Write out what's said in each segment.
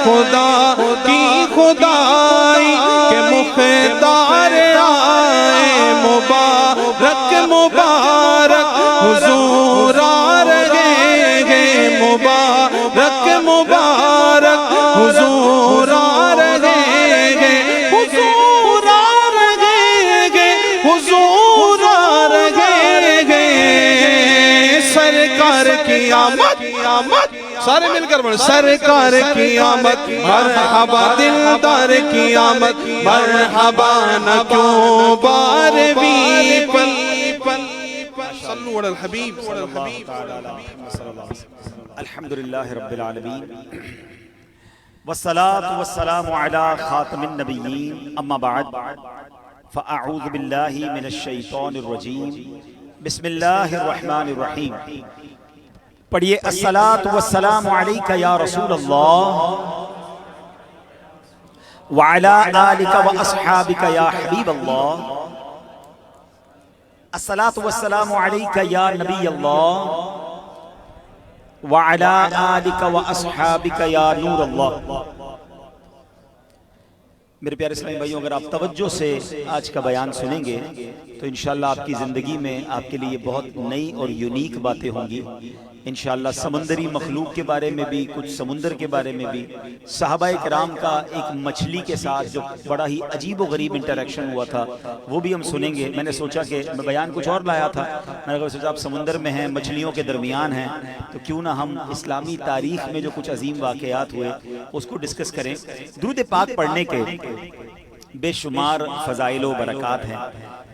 خدا کی خدائی کہ مختار آئے مبارک مبارک حضور آ رہے ہیں مبارک مبارک حضور آ رہے ہیں حضور آ رہے ہیں حضور آ رہے ہیں سرکار کی آمد سارے مل کر بڑھ سرکار کی آمد مرحبا دلدار کی آمد مرحبا نہ کیوں بارویں پل صلو علی الحبیب الحمدللہ رب العالمین والصلاة والسلام علی خاتم النبیین اما بعد فاعوذ باللہ من الشیطان الرجیم بسم اللہ الرحمن الرحیم پڑھئے الصلاة والسلام علیکہ یا رسول اللہ وعلا آلکہ واصحابکہ یا حبیب اللہ الصلاة والسلام علیکہ یا نبی اللہ وعلا آلکہ واصحابکہ یا نور اللہ۔ میرے پیارے اسلامی بھائیوں، اگر آپ توجہ سے آج کا بیان سنیں گے تو انشاءاللہ آپ کی زندگی میں آپ کے لیے بہت نئی اور یونیک باتیں ہوں گی۔ انشاءاللہ سمندری مخلوق کے بارے میں بھی، کچھ سمندر کے بارے میں بھی، صحابہ کرام کا ایک مچھلی کے ساتھ جو بڑا ہی عجیب و غریب انٹریکشن ہوا تھا وہ بھی ہم سنیں گے۔ میں نے سوچا کہ میں بیان کچھ اور لایا تھا، میں نے سوچا آپ سمندر میں ہیں، مچھلیوں کے درمیان ہیں، تو کیوں نہ ہم اسلامی تاریخ میں جو کچھ عظیم واقعات ہوئے اس کو ڈسکس کریں۔ درود پاک پڑھنے کے بے شمار فضائل و برکات ہیں۔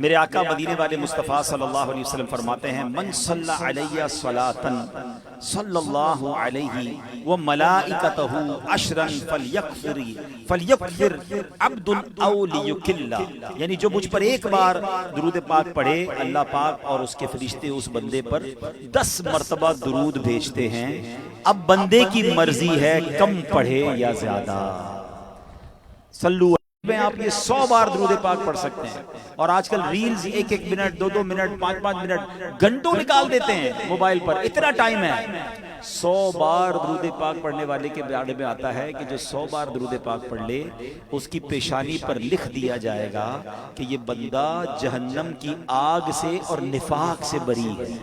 میرے آقا مدینے والے مصطفیٰ صلی اللہ علیہ وسلم فرماتے ہیں من صلی علیہ صلاۃً صلی اللہ علیہ وملائکتہ عشرا فلیکفر عبد او لیکل، یعنی جو مجھ پر ایک بار درود پاک پڑھے اللہ پاک اور اس کے فرشتے اس بندے پر 10 مرتبہ درود بھیجتے ہیں۔ اب بندے کی مرضی ہے کم پڑھے یا زیادہ۔ صلو میں آپ یہ 100 بار درود پاک پڑھ سکتے ہیں، اور آج کل ریلز 1-1 منٹ 2-2 منٹ 5-5 منٹ گھنٹوں نکال دیتے ہیں موبائل پر، اتنا ٹائم ہے۔ 100 بار درود پاک پڑھنے والے کے بارے میں آتا ہے کہ جو 100 بار درود پاک پڑھ لے اس کی پیشانی پر لکھ دیا جائے گا کہ یہ بندہ جہنم کی آگ سے اور نفاق سے بری ہے۔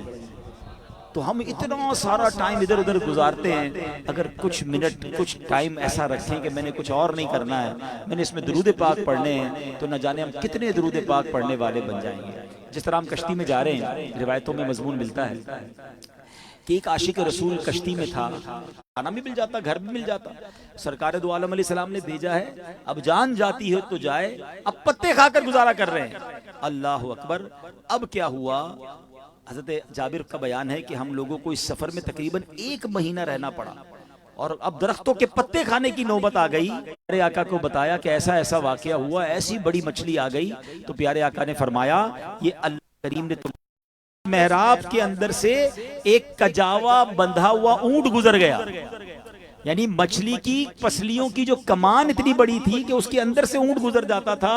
تو ہم اتنا سارا ٹائم ادھر ادھر گزارتے ہیں، اگر کچھ منٹ کچھ ٹائم ایسا رکھیں کہ میں نے کچھ اور نہیں کرنا ہے، میں نے اس میں درود پاک پڑھنے ہیں، تو نہ جانے ہم کتنے درود پاک پڑھنے والے بن جائیں گے۔ جس طرح ہم کشتی میں جا رہے ہیں، روایتوں میں مضمون ملتا ہے کہ ایک عاشق رسول کشتی میں تھا، کھانا بھی مل جاتا، گھر بھی مل جاتا، سرکار دو عالم علیہ السلام نے بھیجا ہے اب جان جاتی ہے تو جائے، اب پتے کھا کر گزارا کر رہے ہیں۔ اللہ اکبر۔ اب کیا ہوا؟ حضرت جابر کا بیان ہے کہ ہم لوگوں کو اس سفر میں تقریباً 1 مہینہ رہنا پڑا، اور اب درختوں کے پتے کھانے کی نوبت آ گئی۔ پیارے آقا کو بتایا کہ ایسا ایسا واقعہ ہوا، ایسی بڑی مچھلی آ گئی، تو پیارے آقا نے فرمایا یہ اللہ کریم نے محراب کے اندر سے ایک کجاوا بندھا ہوا اونٹ گزر گیا، یعنی مچھلی کی پسلیوں کی جو کمان اتنی بڑی تھی کہ اس کے اندر سے اونٹ گزر جاتا تھا،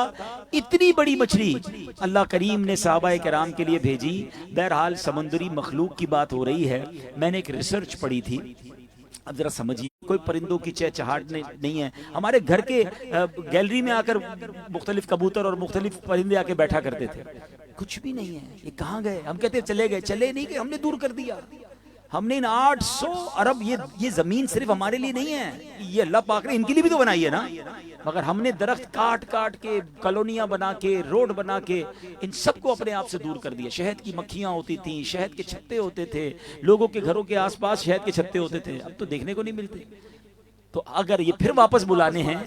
اتنی بڑی مچھلی اللہ کریم نے صحابہ کرام کے لیے بھیجی۔ بہرحال سمندری مخلوق کی بات ہو رہی ہے، میں نے ایک ریسرچ پڑھی تھی، اب ذرا سمجھیے، کوئی پرندوں کی چہچہاٹ نہیں ہے۔ ہمارے گھر کے گیلری میں آ کر مختلف کبوتر اور مختلف پرندے آ کے بیٹھا کرتے تھے، کچھ بھی نہیں ہے، یہ کہاں گئے؟ ہم کہتے چلے گئے، چلے نہیں کہ ہم نے دور کر دیا۔ ہم نے ان 800 ارب یہ زمین صرف ہمارے لیے نہیں ہے، یہ اللہ پاک نے ان کے لیے بھی تو بنائی ہے نا، مگر ہم نے درخت کاٹ کے کالونیاں بنا کے روڈ بنا کے ان سب کو اپنے آپ سے دور کر دیا۔ شہد کی مکھیاں ہوتی تھیں، شہد کے چھتے ہوتے تھے، لوگوں کے گھروں کے آس پاس شہد کے چھتے ہوتے تھے، اب تو دیکھنے کو نہیں ملتے۔ تو اگر یہ پھر واپس بلانے ہیں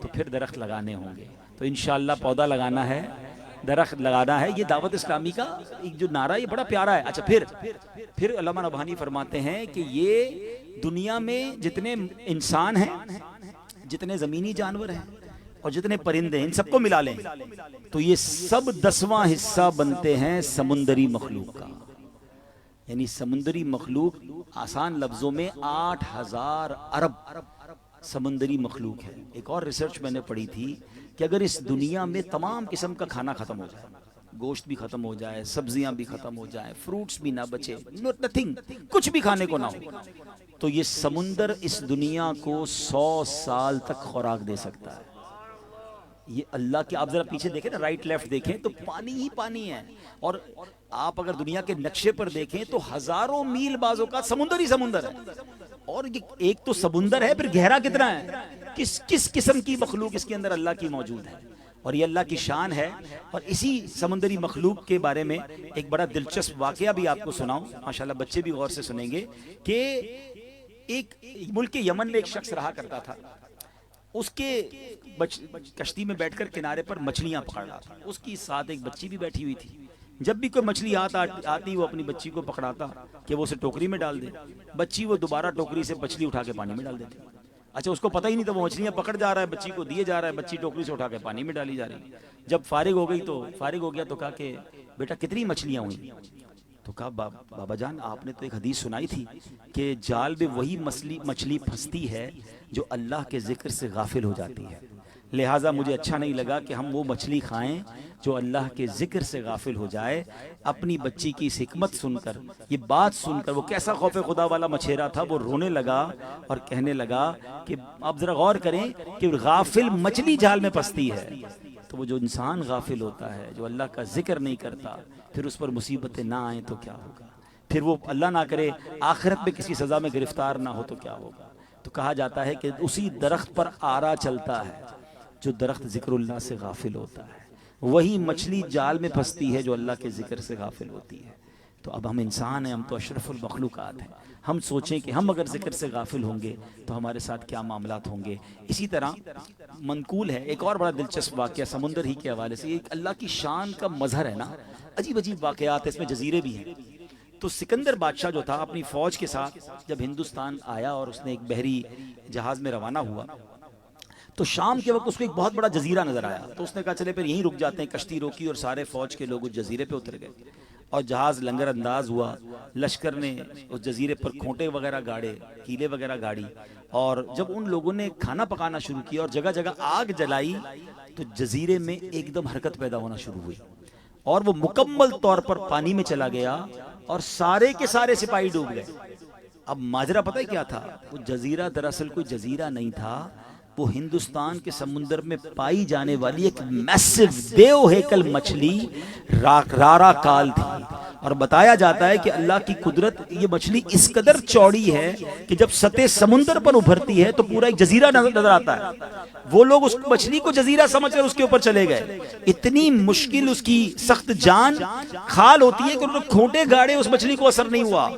تو پھر درخت لگانے ہوں گے، تو انشاءاللہ پودا لگانا ہے، درخت لگانا ہے۔ یہ دعوت اسلامی کا ایک جو نعرہ یہ بڑا پیارا ہے۔ اچھا پھر علامہ نبہانی فرماتے ہیں کہ یہ دنیا میں جتنے انسان ہیں، جتنے زمینی جانور ہیں اور جتنے پرندے ہیں، ان سب کو ملا لیں تو یہ سب 10واں حصہ بنتے ہیں سمندری مخلوق کا۔ یعنی سمندری مخلوق آسان لفظوں میں 8000 ارب سمندری مخلوق ہے۔ ایک اور ریسرچ میں نے پڑھی تھی کہ اگر اس دنیا میں تمام قسم کا کھانا ختم ہو جائے، گوشت بھی ختم ہو جائے، سبزیاں بھی ختم ہو جائیں، فروٹس بھی نہ بچے، نتھنگ، کچھ بھی کھانے کو نہ ہو، تو یہ سمندر اس دنیا کو 100 سال تک خوراک دے سکتا ہے. یہ اللہ کے، آپ ذرا پیچھے دیکھیں نا، رائٹ لیفٹ دیکھیں تو پانی ہی پانی ہے. اور آپ اگر دنیا کے نقشے پر دیکھیں تو ہزاروں میل بعضوں کا سمندر ہی سمندر ہے. اور یہ ایک تو سمندر ہے، پھر گہرا کتنا ہے، کس قسم کی مخلوق اس کے اندر اللہ کی موجود ہے. اور یہ اللہ کی شان ہے. اور اسی سمندری مخلوق کے بارے میں ایک بڑا دلچسپ واقعہ بھی آپ کو سناؤں، ماشاءاللہ بچے بھی غور سے سنیں گے، کہ ایک ملک یمن میں ایک شخص رہا کرتا تھا. اس کے کشتی میں بیٹھ کر کنارے پر مچھلیاں پکڑ رہا تھا. اس کی ساتھ ایک بچی بھی بیٹھی ہوئی تھی. جب بھی کوئی مچھلی آتی وہ اپنی بچی کو پکڑاتا کہ وہ اسے ٹوکری میں ڈال دے. بچی وہ دوبارہ ٹوکری سے مچھلی اٹھا کے پانی میں ڈال دیتی. اچھا، اس کو پتہ ہی نہیں تھا وہ مچھلیاں پکڑ جا رہا ہے، بچی کو دیے جا رہا ہے، بچی ٹوکری سے اٹھا کے پانی میں ڈالی جا رہی. جب فارغ ہو گیا تو کہا کہ بیٹا کتنی مچھلیاں ہوئیں؟ تو کہا بابا جان آپ نے تو ایک حدیث سنائی تھی کہ جال میں وہی مچھلی پھنستی ہے جو اللہ کے ذکر سے غافل ہو جاتی ہے. لہٰذا مجھے اچھا نہیں لگا کہ ہم وہ مچھلی کھائیں جو اللہ کے ذکر سے غافل ہو جائے. اپنی بچی کی اس حکمت سن کر، یہ بات سن کر، وہ کیسا خوف خدا والا مچھیرا تھا، وہ رونے لگا اور کہنے لگا کہ آپ ذرا غور کریں کہ غافل مچھلی جال میں پھنستی ہے، تو وہ جو انسان غافل ہوتا ہے، جو اللہ کا ذکر نہیں کرتا، پھر اس پر مصیبتیں نہ آئیں تو کیا ہوگا؟ پھر وہ اللہ نہ کرے آخرت میں کسی سزا میں گرفتار نہ ہو تو کیا ہوگا؟ تو کہا جاتا ہے کہ اسی درخت پر آرا چلتا ہے جو درخت ذکر اللہ سے غافل ہوتا ہے. وہی مچھلی جال میں پھنستی ہے جو اللہ کے ذکر سے غافل ہوتی ہے. تو اب ہم انسان ہیں، ہم تو اشرف المخلوقات ہیں. ہم سوچیں کہ ہم اگر ذکر سے غافل ہوں گے تو ہمارے ساتھ کیا معاملات ہوں گے. اسی طرح منقول ہے ایک اور بڑا دلچسپ واقعہ سمندر ہی کے حوالے سے. ایک اللہ کی شان کا مظہر ہے نا، عجیب عجیب واقعات، اس میں جزیرے بھی ہیں. تو سکندر بادشاہ جو تھا اپنی فوج کے ساتھ جب ہندوستان آیا اور اس نے ایک بحری جہاز میں روانہ ہوا، تو شام کے وقت اس کو ایک بہت بڑا جزیرہ نظر آیا. تو اس نے کہا چلے پھر یہیں رک جاتے ہیں. کشتی روکی اور سارے فوج کے لوگ اس جزیرے پہ اتر گئے اور جہاز لنگر انداز ہوا. لشکر نے اس جزیرے پر کھونٹے وغیرہ گاڑے، کیلے وغیرہ گاڑی، اور جب ان لوگوں نے کھانا پکانا شروع کیا اور جگہ جگہ آگ جلائی تو جزیرے میں ایک دم حرکت پیدا ہونا شروع ہوئی اور وہ مکمل طور پر پانی میں چلا گیا اور سارے کے سارے سپاہی ڈوب گئے. اب ماجرا پتہ ہے کیا تھا؟ وہ جزیرہ دراصل کوئی جزیرہ نہیں تھا، وہ ہندوستان کے سمندر میں پائی جانے والی ایک میسو دیو ہیکل مچھلی رارا کال تھی. اور بتایا جاتا ہے کہ اللہ کی قدرت، یہ مچھلی اس قدر چوڑی ہے کہ جب سطح سمندر پر ابھرتی ہے تو پورا ایک جزیرہ نظر آتا ہے. وہ لوگ اس مچھلی کو جزیرہ سمجھ کر اس کے اوپر چلے گئے. اتنی مشکل اس کی سخت جان کھال ہوتی ہے کہ انہوں نے کھونٹے گاڑے، اس مچھلی کو اثر نہیں ہوا.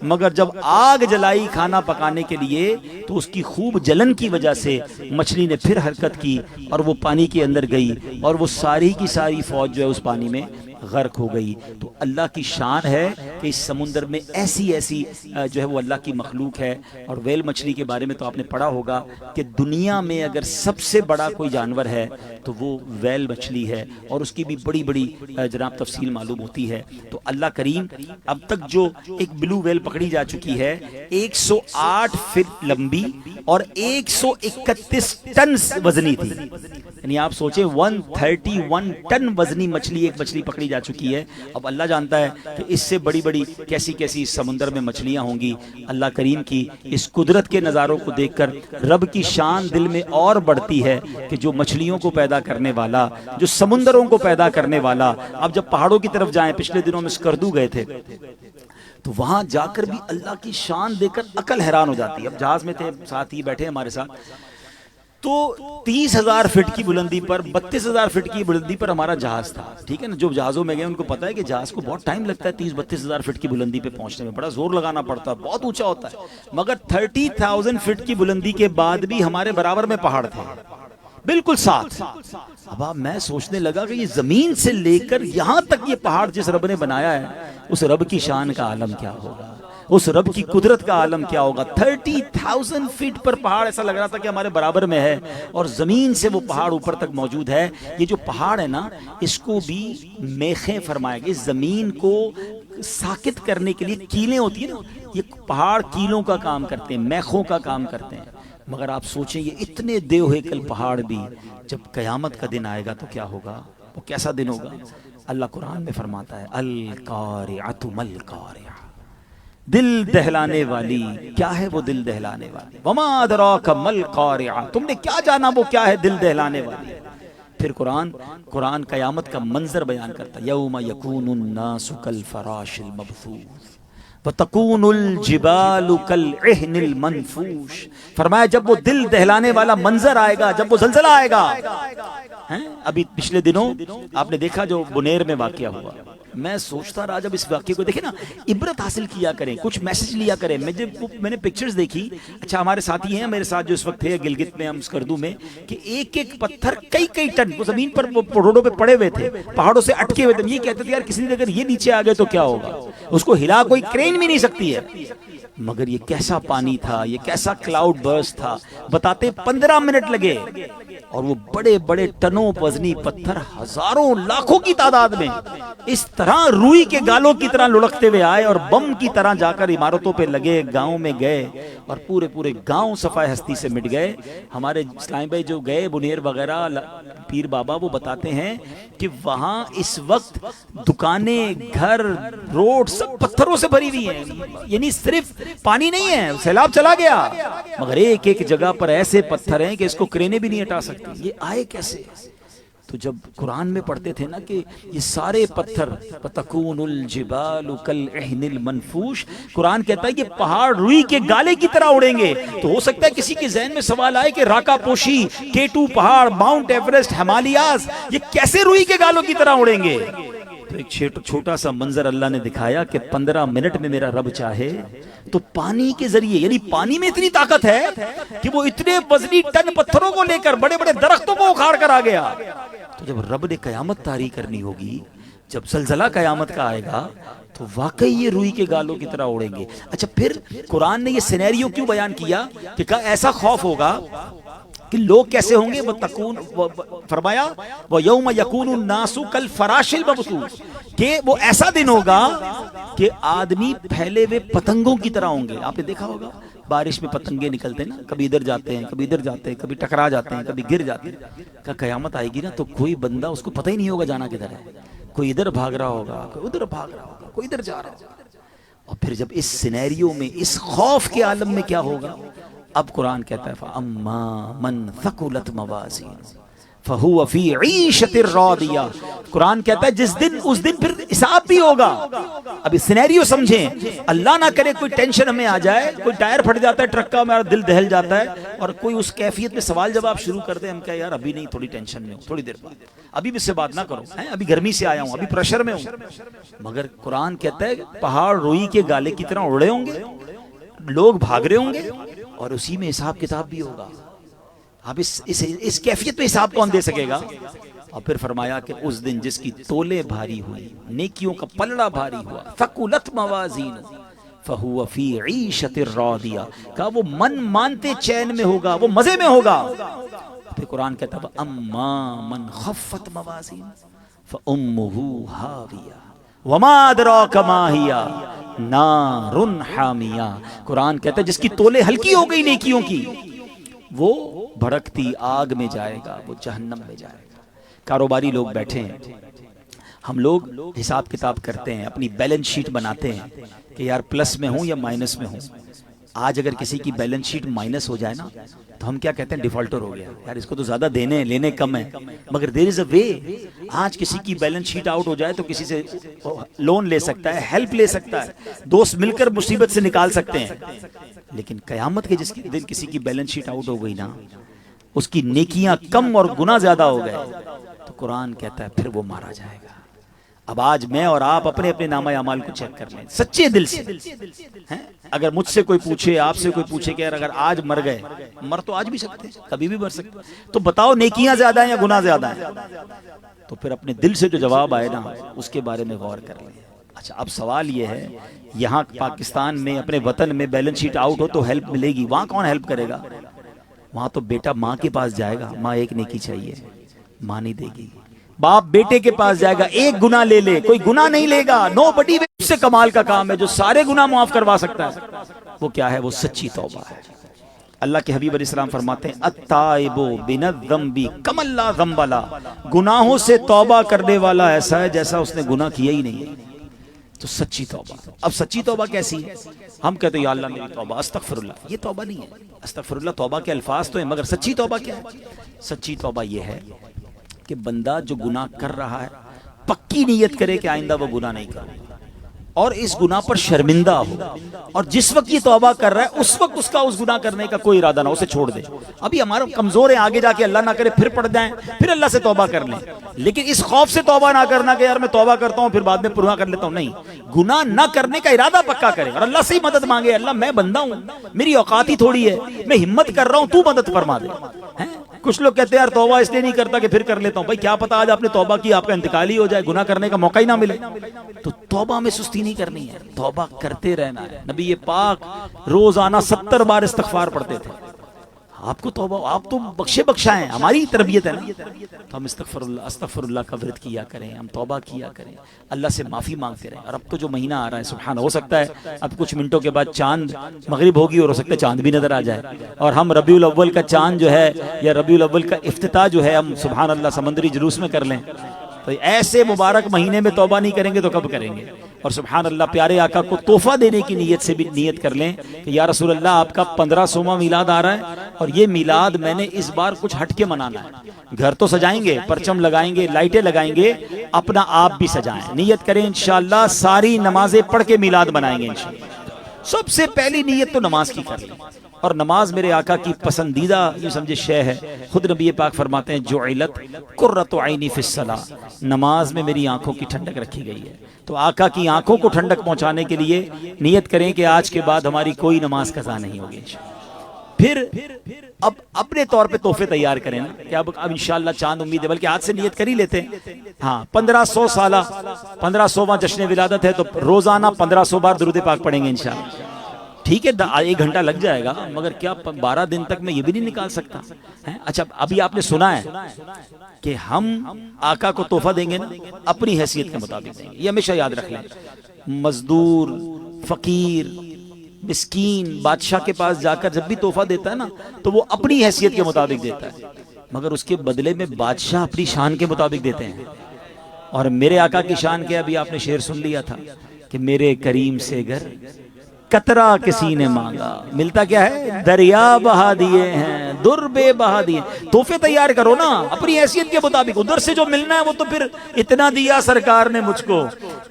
مگر جب آگ جلائی کھانا پکانے کے لیے تو اس کی خوب جلن کی وجہ سے مچھلی نے پھر حرکت کی اور وہ پانی کے اندر گئی اور وہ ساری کی ساری فوج جو ہے اس پانی میں غرق ہو گئی. تو اللہ کی شان ہے کہ اس سمندر میں ایسی جو ہے وہ اللہ کی مخلوق ہے. اور ویل مچھلی کے بارے میں تو آپ نے پڑھا ہوگا کہ دنیا میں اگر سب سے بڑا کوئی جانور ہے تو وہ ویل مچھلی ہے اور اس کی بھی بڑی بڑی جناب تفصیل معلوم ہوتی ہے. تو اللہ کریم اب تک جو ایک بلو ویل پکڑی جا چکی ہے 108 فٹ لمبی اور 131 ٹن وزنی تھی. یعنی آپ سوچیں 131 ٹن وزنی مچھلی ایک مچھلی پکڑی جا چکی ہے. اب اللہ جانتا ہے کہ اس سے بڑی بڑی کیسی کیسی سمندر میں مچھلیاں ہوں گی. اللہ کریم کی اس قدرت کے نظاروں کو دیکھ کر رب کی شان دل میں اور بڑھتی ہے کہ جو مچھلیوں کو پیدا کرنے والا، جو سمندروں کو پیدا کرنے والا. اب جب پہاڑوں کی طرف جائیں، پچھلے دنوں میں اسکردو گئے تھے تو وہاں جا کر بھی اللہ کی شان دیکھ کر عقل حیران ہو جاتی ہے. اب جہاز میں تھے، ساتھ ہی بیٹھے ہمارے ساتھ، تو 30,000 فٹ کی بلندی پر 32,000 فٹ کی بلندی پر ہمارا جہاز تھا. ٹھیک ہے نا، جو جہازوں میں گئے ان کو پتا ہے کہ جہاز کو بہت ٹائم لگتا ہے 30-32,000 فٹ کی بلندی پہ پہنچنے میں، بڑا زور لگانا پڑتا ہے، بہت اونچا ہوتا ہے. مگر 30,000 فٹ کی بلندی کے بعد بھی ہمارے برابر میں پہاڑ تھے بالکل ساتھ. اب میں سوچنے لگا کہ یہ زمین سے لے کر یہاں تک یہ پہاڑ جس رب نے بنایا ہے، اس رب کی شان کا عالم کیا ہوگا، اس رب کی قدرت کا عالم کیا ہوگا. 30,000 فٹ پر پہاڑ ایسا لگ رہا تھا کہ ہمارے برابر میں ہے اور زمین سے وہ پہاڑ اوپر تک موجود ہے. یہ جو پہاڑ ہے نا، اس کو بھی میخیں فرمایا گیا. زمین کو ساکت کرنے کے لیے کیلیں ہوتی ہیں نا، یہ پہاڑ کیلوں کا کام کرتے ہیں، میخوں کا کام کرتے ہیں. مگر آپ سوچیں یہ اتنے دیو ہیکل پہاڑ بھی جب قیامت کا دن آئے گا تو کیا ہوگا، وہ کیسا دن ہوگا. اللہ قرآن میں فرماتا ہے القارعۃ ما القارعۃ، دل دہلانے والی کیا ہے وہ دل دہلانے والی؟ وما ادراک مل قارعہ، تم نے کیا جانا وہ کیا ہے دل دہلانے والی؟ پھر قرآن قیامت کا منظر بیان کرتا ہے، یوم یکون الناس کالفراش المبثوث وتکون الجبال کالعہن المنفوش۔ فرمایا جب وہ دل دہلانے والا منظر آئے گا، جب وہ زلزلہ آئے گا۔ ابھی پچھلے دنوں آپ نے دیکھا جو بنیر میں واقعہ ہوا، میں سوچتا رہا جب اس واقعے کو دیکھیں نا، عبرت حاصل کیا کریں، کچھ میسج لیا کریں۔ میں نے پکچرز دیکھی، اچھا ہمارے ساتھی ہیں میرے ساتھ جو اس وقت تھے گلگت میں، ہم اسکردو میں، کہ ایک ایک پتھر کئی ٹن وہ زمین پر روڈوں پہ پڑے ہوئے تھے، پہاڑوں سے اٹکے ہوئے تھے۔ یہ کہتے تھے یار کسی نے اگر یہ نیچے آ گئے تو کیا ہوگا، اس کو ہلا کوئی کرین بھی نہیں سکتی ہے۔ مگر یہ کیسا پانی تھا، یہ کیسا کلاؤڈ برسٹ تھا، بتاتے 15 منٹ لگے، اور وہ بڑے بڑے ٹنوں وزنی پتھر ہزاروں لاکھوں کی تعداد میں اس طرح روئی کے گالوں کی طرح لڑکتے ہوئے آئے اور بم کی طرح جا کر عمارتوں پہ لگے، گاؤں میں گئے، اور پورے گاؤں صفائے ہستی سے مٹ گئے۔ ہمارے اسلام بھائی جو گئے بنیر وغیرہ، پیر بابا، وہ بتاتے ہیں کہ وہاں اس وقت دکانیں، گھر، روڈ سب پتھروں سے بھری ہوئی ہیں، یعنی صرف پانی نہیں ہے، سیلاب چلا گیا، مگر ایک ایک جگہ پر ایسے پتھر ہیں کہ اس کو کرینے بھی نہیں ہٹا سکتی۔ یہ آئے کیسے؟ تو جب قرآن میں پڑھتے تھے نا کہ یہ سارے پتھر وَتَكُونُ الْجِبَالُ كَالْعِهْنِ الْمَنْفُوشِ، قرآن کہتا ہے یہ پہاڑ روئی کے گالے کی طرح اڑیں گے۔ تو ہو سکتا ہے کسی کے ذہن میں سوال آئے کہ راکا پوشی، K2 پہاڑ، ماؤنٹ ایوریسٹ، ہمالیاز، یہ کیسے روئی کے گالوں کی طرح اڑیں گے؟ تو ایک چھوٹا سا منظر اللہ نے دکھایا کہ 15 منٹ میں میرا رب چاہے تو پانی کے ذریعے، یعنی پانی میں اتنی طاقت ہے کہ وہ اتنے وزنی ٹن پتھروں کو لے کر بڑے بڑے درختوں کو اکھاڑ کر آ گیا۔ تو جب رب نے قیامت طاری کرنی ہوگی، جب زلزلہ قیامت کا آئے گا، تو واقعی یہ روئی کے گالوں کی طرح اڑیں گے۔ اچھا پھر قرآن نے یہ سینیریو کیوں بیان کیا کہ ایسا خوف ہوگا کہ لوگ کیسے ہوں گے؟ فرمایا وَيَوْمَ يَكُونُ النَّاسُ كَالْفَرَاشِ الْمَبْثُوثِ، کہ وہ ایسا دن ہوگا کہ آدمی پھیلے ہوئے پتنگوں کی طرح ہوں گے۔ آپ نے دیکھا ہوگا بارش میں پتنگے نکلتے ہیں نا، کبھی ادھر جاتے ہیں، کبھی ادھر جاتے ہیں، کبھی ٹکرا جاتے ہیں، کبھی گر جاتے ہیں۔ کہ قیامت آئے گی نا تو کوئی بندہ اس کو پتہ ہی نہیں ہوگا جانا کدھر ہے، کوئی ادھر بھاگ رہا ہوگا، کوئی ادھر بھاگ رہا ہوگا، کوئی ادھر جا رہا ہوگا۔ اور پھر جب اس سینیریو میں، اس خوف کے عالم میں کیا ہوگا؟ اب قرآن کہتا ہے فَأَمَّا مَنْ ثَقُلَتْ مَوَازِينُهُ فَهُوَ فِي عِيشَةٍ رَاضِيَةٍ، قرآن کہتا ہے اس دن پھر حساب بھی ہوگا۔ اب اس سینیریو سمجھیں، اللہ نہ کرے کوئی ٹینشن ہمیں آ جائے، کوئی ٹائر پھٹ جاتا ہے ٹرک کا، ہمارا دل دہل جاتا ہے، اور کوئی اس کیفیت میں سوال جواب شروع کر دے، ہم کہا یار ابھی نہیں، تھوڑی ٹینشن میں ہوں، تھوڑی دیر بعد، ابھی مجھ سے بات نہ کرو، ابھی گرمی سے آیا ہوں، ابھی پریشر میں ہوں۔ مگر قرآن کہتا ہے پہاڑ روئی کے گالے کی طرح اڑے ہوں گے، لوگ بھاگ رہے ہوں گے، اور اسی میں حساب کتاب بھی ہوگا۔ اب اس کیفیت میں حساب کون دے سکے گا؟ اور پھر فرمایا کہ اس دن جس کی تولے بھاری ہوئی، نیکیوں کا پلڑا بھاری ہوا، ثقلت موازین فہو فی عیشۃ راضیہ، کہا وہ من مانتے چین میں ہوگا، وہ مزے میں ہوگا۔ پھر قرآن کہتا ہے اما من خفت موازین فامہ ہاویہ وما ادراک ما ہی نار حامیہ، قرآن کہتا ہے جس کی تولے ہلکی ہو گئی نیکیوں کی، وہ بھڑکتی آگ میں جائے گا، وہ جہنم میں جائے گا۔ کاروباری لوگ بیٹھے ہیں، ہم لوگ حساب کتاب کرتے ہیں، اپنی بیلنس شیٹ بناتے ہیں کہ یار پلس میں ہوں یا مائنس میں ہوں۔ آج اگر کسی کی بیلنس شیٹ مائنس ہو جائے نا تو ہم کیا کہتے ہیں؟ ڈیفالٹر ہو گیا، یار اس کو تو زیادہ دینے لینے کم ہیں۔ مگر دیر از اے وے، آج کسی کی بیلنس شیٹ آؤٹ ہو جائے تو کسی سے لون لے سکتا ہے، ہیلپ لے سکتا ہے، دوست مل کر مصیبت سے نکال سکتے ہیں۔ لیکن قیامت کے جس دن کسی کی بیلنس شیٹ آؤٹ ہو گئی نا، اس کی نیکیاں کم اور گناہ زیادہ ہو گئے، تو قرآن کہتا ہے پھر وہ مارا جائے گا۔ اب آج میں اور آپ اپنے اپنے نامہ اعمال کو چیک کر لیں سچے دل سے۔ اگر مجھ سے کوئی پوچھے، آپ سے کوئی پوچھے کہ اگر آج مر گئے، مر تو آج بھی سکتے ہیں، کبھی بھی مر سکتے ہیں، تو بتاؤ نیکیاں زیادہ ہیں یا گناہ زیادہ ہیں؟ تو پھر اپنے دل سے جو جواب آئے نا اس کے بارے میں غور کر لیں۔ اچھا اب سوال یہ ہے، یہاں پاکستان میں اپنے وطن میں بیلنس شیٹ آؤٹ ہو تو ہیلپ ملے گی، وہاں کون ہیلپ کرے گا؟ وہاں تو بیٹا ماں کے پاس جائے گا، ماں ایک نیکی چاہیے، ماں نہیں دے گی۔ باپ بیٹے کے پاس جائے گا، ایک گناہ لے لے، کوئی گناہ نہیں لے گا۔ نو بڈی سے کمال کا کام ہے جو سارے گناہ معاف کروا سکتا ہے، وہ کیا ہے؟ وہ سچی توبہ ہے۔ اللہ کے حبیب علیہ السلام فرماتے ہیں التائب من الذنب کمن لا ذنب له، گناہوں سے توبہ کرنے والا ایسا ہے جیسا اس نے گناہ کیا ہی نہیں۔ تو سچی توبہ. اب سچی توبہ کیسی ہے؟ ہم کہتے ہیں یا اللہ میری توبہ، استغفر اللہ. یہ توبہ نہیں ہے. استغفر اللہ توبہ کے الفاظ تو ہیں، مگر سچی توبہ کیا ہے؟ سچی توبہ یہ ہے کہ بندہ جو گناہ کر رہا ہے پکی نیت کرے کہ آئندہ وہ گناہ نہیں کرے، اور اس گناہ پر شرمندہ ہو، اور جس وقت یہ توبہ کر رہا ہے اس وقت اس کا اس گناہ کرنے کا کوئی ارادہ نہ ہو، اسے چھوڑ دے. ابھی ہمارا کمزور ہے، آگے جا کے اللہ نہ کرے پھر پڑ جائیں، پھر اللہ سے توبہ کر لیں. لیکن اس خوف سے توبہ نہ کرنا کہ یار میں توبہ کرتا ہوں پھر بعد میں پورا کر لیتا ہوں. نہیں، گناہ نہ کرنے کا ارادہ پکا کرے اور اللہ سے ہی مدد مانگے. اللہ میں بندہ ہوں، میری اوقات ہی تھوڑی ہے، میں ہمت کر رہا ہوں، تو مدد فرما دے. کچھ لوگ کہتے ہیں یار توبہ اس لیے نہیں کرتا کہ پھر کر لیتا ہوں. بھائی کیا پتا آج آپ نے توبہ کی آپ کا انتقال ہی ہو جائے، گناہ کرنے کا موقع ہی نہ ملے. تو توبہ میں سستی نہیں کرنی ہے، توبہ کرتے رہنا ہے. نبی پاک روزانہ 70 بار استغفار پڑھتے تھے. آپ کو توبہ، آپ تو بخشے بخشا ہیں، ہماری تربیت ہے نا. تو ہم استغفر اللہ کا ورد کیا کریں، ہم توبہ کیا کریں، اللہ سے معافی مانگتے رہیں. اور اب تو جو مہینہ آ رہا ہے سبحان، ہو سکتا ہے اب کچھ منٹوں کے بعد چاند مغرب ہوگی اور ہو سکتا ہے چاند بھی نظر آ جائے، اور ہم ربیع الاول کا چاند جو ہے یا ربیع الاول کا افتتاح جو ہے ہم سبحان اللہ سمندری جلوس میں کر لیں. تو ایسے مبارک مہینے میں توبہ نہیں کریں گے تو کب کریں گے؟ اور سبحان اللہ پیارے آقا کو تحفہ دینے کی نیت سے بھی نیت کر لیں کہ یا رسول اللہ آپ کا 1500واں میلاد آ رہا ہے، اور یہ میلاد میں نے اس بار کچھ ہٹ کے منانا ہے. گھر تو سجائیں گے، پرچم لگائیں گے، لائٹیں لگائیں گے، اپنا آپ بھی سجائیں. نیت کریں انشاءاللہ ساری نمازیں پڑھ کے میلاد بنائیں گے انشاءاللہ. سب سے پہلی نیت تو نماز کی کر لیں. اور نماز میرے آقا کی پسندیدہ یہ سمجھے شے ہے. خود نبی پاک فرماتے ہیں جعلت قرۃ عینی فی الصلاۃ، نماز میں میری آنکھوں کی ٹھنڈک رکھی گئی ہے. تو آقا کی آنکھوں کو ٹھنڈک پہنچانے کے لیے نیت کریں کہ آج کے بعد ہماری کوئی نماز قضا نہیں ہوگی. پھر اب اپنے طور پہ تحفے تیار کریں نا کہ اب انشاءاللہ چاند امید ہے، بلکہ آج سے نیت کر ہی لیتے ہیں. ہاں 1500 سالہ 1500واں جشن ولادت ہے تو روزانہ 1500 بار درود پاک پڑھیں گے انشاءاللہ. ٹھیک ہے 1 گھنٹہ لگ جائے گا، مگر کیا 12 دن تک میں یہ بھی نہیں نکال سکتا. اچھا ابھی آپ نے سنا ہے کہ ہم آقا کو تحفہ دیں گے نا اپنی حیثیت کے مطابق دیں گے. یہ ہمیشہ یاد رکھ لیں. مزدور، فقیر، مسکین بادشاہ کے پاس جا کر جب بھی تحفہ دیتا ہے نا تو وہ اپنی حیثیت کے مطابق دیتا ہے، مگر اس کے بدلے میں بادشاہ اپنی شان کے مطابق دیتے ہیں. اور میرے آقا کی شان کیا؟ ابھی آپ نے شعر سن لیا تھا کہ میرے کریم سے گر قطرہ کسی نے مانگا، ملتا کیا ہے؟ دریا بہا دیے ہیں، در بے بہا دیے. تحفے تیار کرو نا اپنی حیثیت کے مطابق. ادھر سے جو ملنا ہے وہ تو پھر اتنا دیا سرکار نے مجھ کو،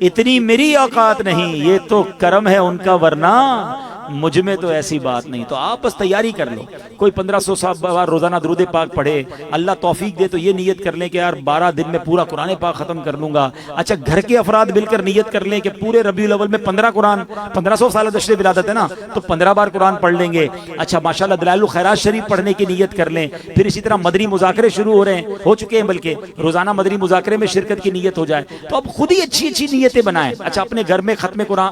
اتنی میری اوقات نہیں، یہ تو کرم ہے ان کا، ورنہ مجھ میں تو ایسی بات نہیں. تو آپ بس تیاری کر لو. کوئی 1500 بار روزانہ درود پاک پڑھے، اللہ توفیق دے تو یہ نیت کر لیں کہ یار 12 دن میں پورا قرآن پاک ختم کر لوں گا. اچھا گھر کے افراد مل کر نیت کر لیں کہ پورے ربیع الاول میں 1500 سالہ جشن ولادت ہے نا تو 15 بار قرآن پڑھ لیں گے. اچھا ماشاءاللہ دلائل الخیرات شریف پڑھنے کی نیت کر لیں. پھر اسی طرح مدنی مذاکرے شروع ہو رہے ہیں، ہو چکے ہیں بلکہ، روزانہ مدنی مذاکرے میں شرکت کی نیت ہو جائے. تو اب خود ہی اچھی اچھی نیتیں بنائیں. اچھا اپنے گھر میں ختم قرآن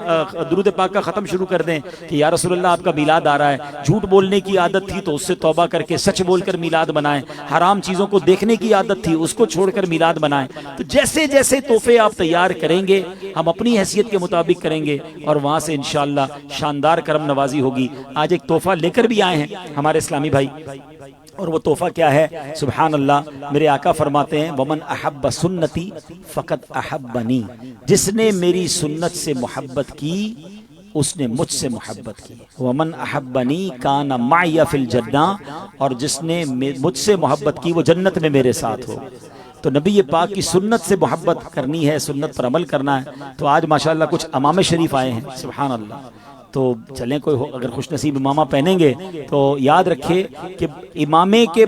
درود پاک کا ختم شروع کر دیں کہ یا رسول اللہ آپ کا میلاد آ رہا ہے. جھوٹ بولنے کی عادت تھی تو اس سے توبہ کر کے سچ بول کر میلاد بنائیں. حرام چیزوں کو دیکھنے کی عادت تھی اس کو چھوڑ کر میلاد بنائیں. تو جیسے جیسے تحفے آپ تیار کریں گے ہم اپنی حیثیت کے مطابق کریں گے اور وہاں سے انشاءاللہ شاندار کرم نوازی ہوگی. آج ایک تحفہ لے کر بھی آئے ہیں ہمارے اسلامی بھائی، اور وہ تحفہ کیا ہے؟ سبحان اللہ میرے آقا فرماتے ہیں ومن احب سنتی فقط احبنی، جس نے میری سنت سے محبت کی اس نے مجھ سے محبت کی. ومن احبنی کان معی فی الجنہ، اور جس نے مجھ سے محبت کی وہ جنت میں میرے ساتھ ہو. تو نبی پاک کی سنت سے محبت کرنی ہے، سنت پر عمل کرنا ہے. تو آج ماشاءاللہ کچھ امام شریف آئے ہیں سبحان اللہ. تو چلیں کوئی اگر خوش نصیب امامہ پہنیں گے تو یاد رکھے کہ امامے کے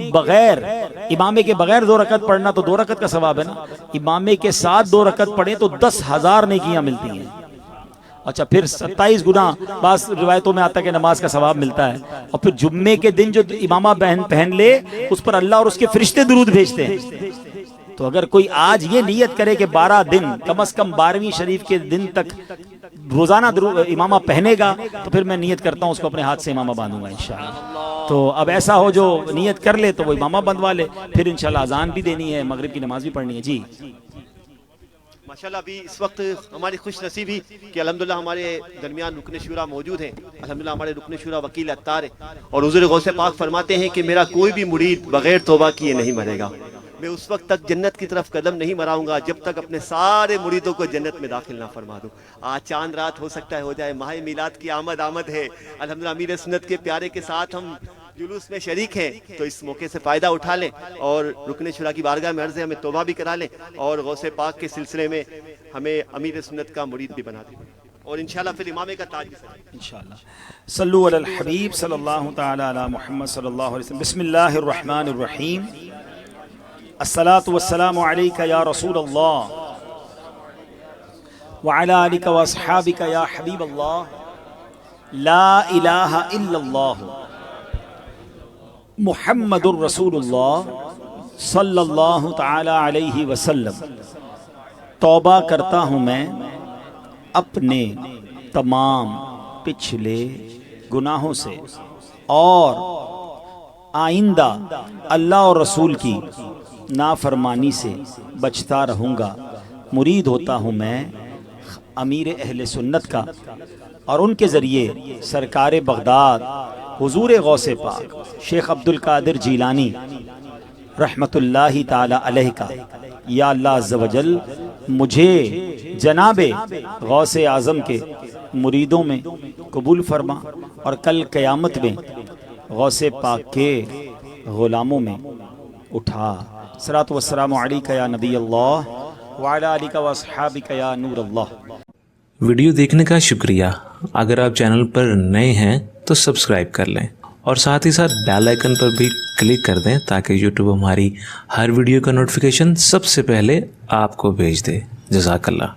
بغیر 2 رکعت پڑھنا تو 2 رکعت کا ثواب ہے نا. امامے کے ساتھ 2 رکعت پڑھیں تو 10,000 نیکیاں ملتی ہیں. اچھا پھر 27 گنا بعض روایتوں میں آتا ہے کہ نماز کا ثواب ملتا ہے. اور پھر جمعے کے دن جو امامہ پہن لے اس پر اللہ اور اس کے فرشتے درود بھیجتے ہیں. تو اگر کوئی آج یہ نیت کرے کہ 12 دن کم از کم 12ویں شریف کے دن تک روزانہ امامہ پہنے گا تو پھر میں نیت کرتا ہوں اس کو اپنے ہاتھ سے امامہ باندھوں گا انشاءاللہ. تو اب ایسا ہو جو نیت کر لے تو وہ امامہ بندھوا لے. پھر انشاءاللہ اذان بھی دینی ہے، مغرب کی نماز بھی پڑھنی ہے. جی ماشاءاللہ ابھی اس وقت ہماری خوش نصیبی کہ الحمدللہ ہمارے درمیان رکن شورا موجود ہیں. الحمدللہ ہمارے رکن شورا وکیل عطار ہیں اور حضور غوث پاک فرماتے ہیں کہ میرا کوئی بھی مرید بغیر توبہ کیے نہیں مرے گا. میں اس وقت تک جنت کی طرف قدم نہیں بڑھاؤں گا جب تک اپنے سارے مریدوں کو جنت میں داخل نہ فرما دوں. آج چاند رات ہو سکتا ہے ہو جائے, ماہ میلاد کی آمد ہے, الحمدللہ امیر سنت کے پیارے کے ساتھ ہم جلوس میں شریک ہیں, تو اس موقع سے فائدہ اٹھا لیں اور رکن شورا کی بارگاہ میں عرض ہے ہمیں توبہ بھی کرا لیں اور غوث پاک کے سلسلے میں ہمیں امیر سنت کا مرید بھی بنا دیں, اور انشاءاللہ پھر امامے کا تاج بھی سجائیں انشاءاللہ. صلو علی الحبیب صلی اللہ تعالی علی محمد صلی اللہ علیہ وسلم. بسم اللہ الرحمن الرحیم. الصلاۃ والسلام علیک یا رسول اللہ وعلی آلک واصحابک یا حبیب اللہ. لا الہ الا اللہ محمد الرسول اللہ صلی اللہ تعالی علیہ وسلم. توبہ کرتا ہوں میں اپنے تمام پچھلے گناہوں سے اور آئندہ اللہ اور رسول کی نافرمانی سے بچتا رہوں گا. مرید ہوتا ہوں میں امیر اہل سنت کا اور ان کے ذریعے سرکار بغداد حضور غوث پاک شیخ عبد القادر جیلانی رحمت اللہ تعالی علیہ کا. یا اللہ عز و جل مجھے جناب غوث اعظم کے مریدوں میں قبول فرما اور کل قیامت میں غوث پاک کے غلاموں میں اٹھا. صلاۃ والسلام علیک یا نبی اللہ وعلی آلک واصحابک یا نور اللہ. ویڈیو دیکھنے کا شکریہ. اگر آپ چینل پر نئے ہیں تو سبسکرائب کر لیں اور ساتھ ہی ساتھ بیل آئیکن پر بھی کلک کر دیں تاکہ یوٹیوب ہماری ہر ویڈیو کا نوٹیفیکیشن سب سے پہلے آپ کو بھیج دے. جزاک اللہ.